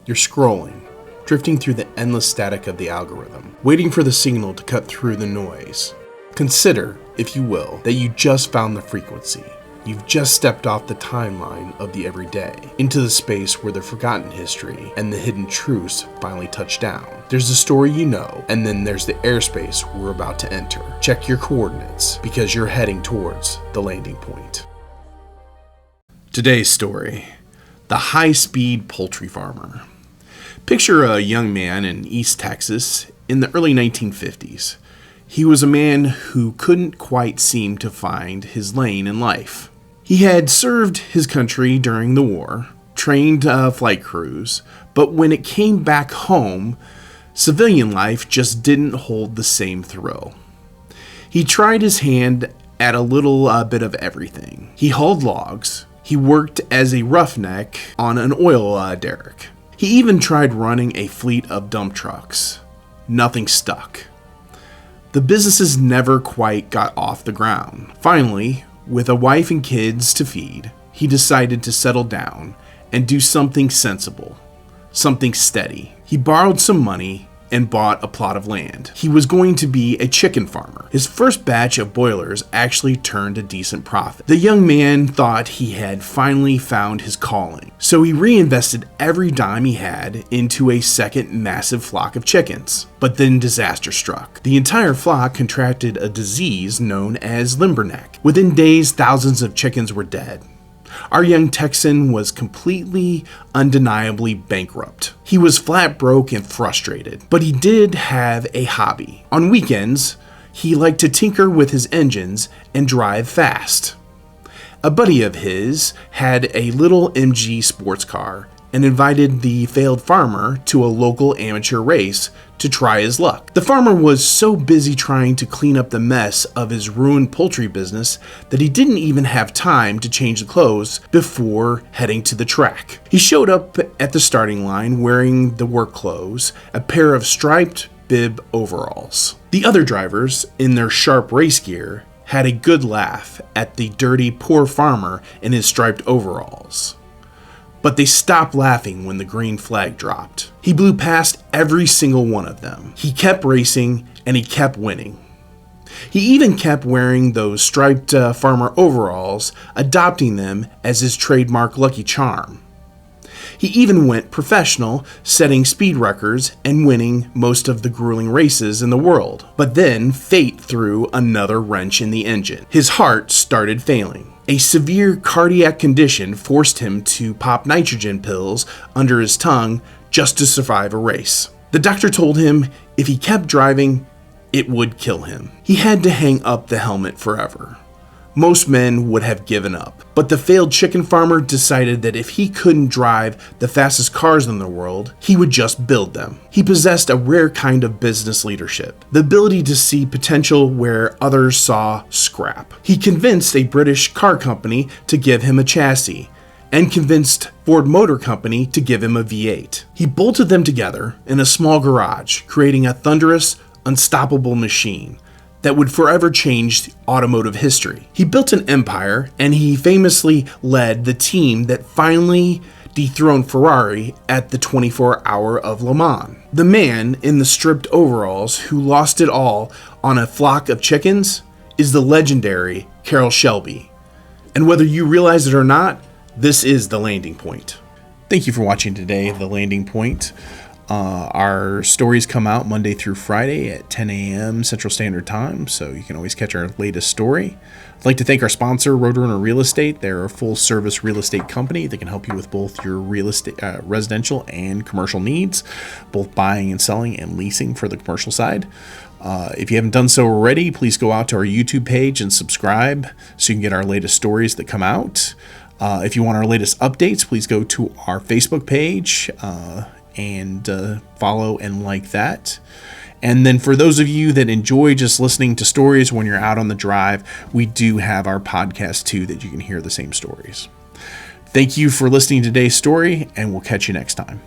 You're scrolling, drifting through the endless static of the algorithm, waiting for the signal to cut through the noise. Consider, if you will, that you just found the frequency. You've just stepped off the timeline of the everyday, into the space where the forgotten history and the hidden truths finally touch down. There's the story you know, and then there's the airspace we're about to enter. Check your coordinates, because you're heading towards the landing point. Today's story: the high-speed poultry farmer. Picture a young man in East Texas in the early 1950s. He was a man who couldn't quite seem to find his lane in life. He had served his country during the war, trained flight crews, but when it came back home, civilian life just didn't hold the same thrill. He tried his hand at a little bit of everything. He hauled logs. He worked as a roughneck on an oil derrick. He even tried running a fleet of dump trucks. Nothing stuck. The businesses never quite got off the ground. Finally, with a wife and kids to feed, he decided to settle down and do something sensible, something steady. He borrowed some money and bought a plot of land. He was going to be a chicken farmer. His first batch of boilers actually turned a decent profit. The young man thought he had finally found his calling, so he reinvested every dime he had into a second massive flock of chickens. But then disaster struck. The entire flock contracted a disease known as limberneck. Within days, thousands of chickens were dead. Our young Texan was completely, undeniably bankrupt. He was flat broke and frustrated, but he did have a hobby. On weekends, he liked to tinker with his engines and drive fast. A buddy of his had a little MG sports car and invited the failed farmer to a local amateur race to try his luck. The farmer was so busy trying to clean up the mess of his ruined poultry business that he didn't even have time to change the clothes before heading to the track. He showed up at the starting line wearing the work clothes, a pair of striped bib overalls. The other drivers, in their sharp race gear, had a good laugh at the dirty, poor farmer in his striped overalls. But they stopped laughing when the green flag dropped. He blew past every single one of them. He kept racing, and he kept winning. He even kept wearing those striped farmer overalls, adopting them as his trademark lucky charm. He even went professional, setting speed records and winning most of the grueling races in the world. But then fate threw another wrench in the engine. His heart started failing. A severe cardiac condition forced him to pop nitrogen pills under his tongue just to survive a race. The doctor told him if he kept driving, it would kill him. He had to hang up the helmet forever. Most men would have given up, but the failed chicken farmer decided that if he couldn't drive the fastest cars in the world, he would just build them. He possessed a rare kind of business leadership, the ability to see potential where others saw scrap. He convinced a British car company to give him a chassis, and convinced Ford Motor Company to give him a V8. He bolted them together in a small garage, creating a thunderous, unstoppable machine that would forever change automotive history. He built an empire, and he famously led the team that finally dethroned Ferrari at the 24-hour of Le Mans. The man in the stripped overalls who lost it all on a flock of chickens is the legendary Carroll Shelby. And whether you realize it or not, this is The Landing Point. Thank you for watching today, The Landing Point. Our stories come out Monday through Friday at 10 a.m. Central Standard Time, so you can always catch our latest story. I'd like to thank our sponsor, Roadrunner Real Estate. They're a full-service real estate company that can help you with both your real estate, residential and commercial needs, both buying and selling and leasing for the commercial side. If you haven't done so already, please go out to our YouTube page and subscribe so you can get our latest stories that come out. If you want our latest updates, please go to our Facebook page and follow and like that. And then for those of you that enjoy just listening to stories when you're out on the drive, we do have our podcast too that you can hear the same stories. Thank you for listening to today's story, and we'll catch you next time.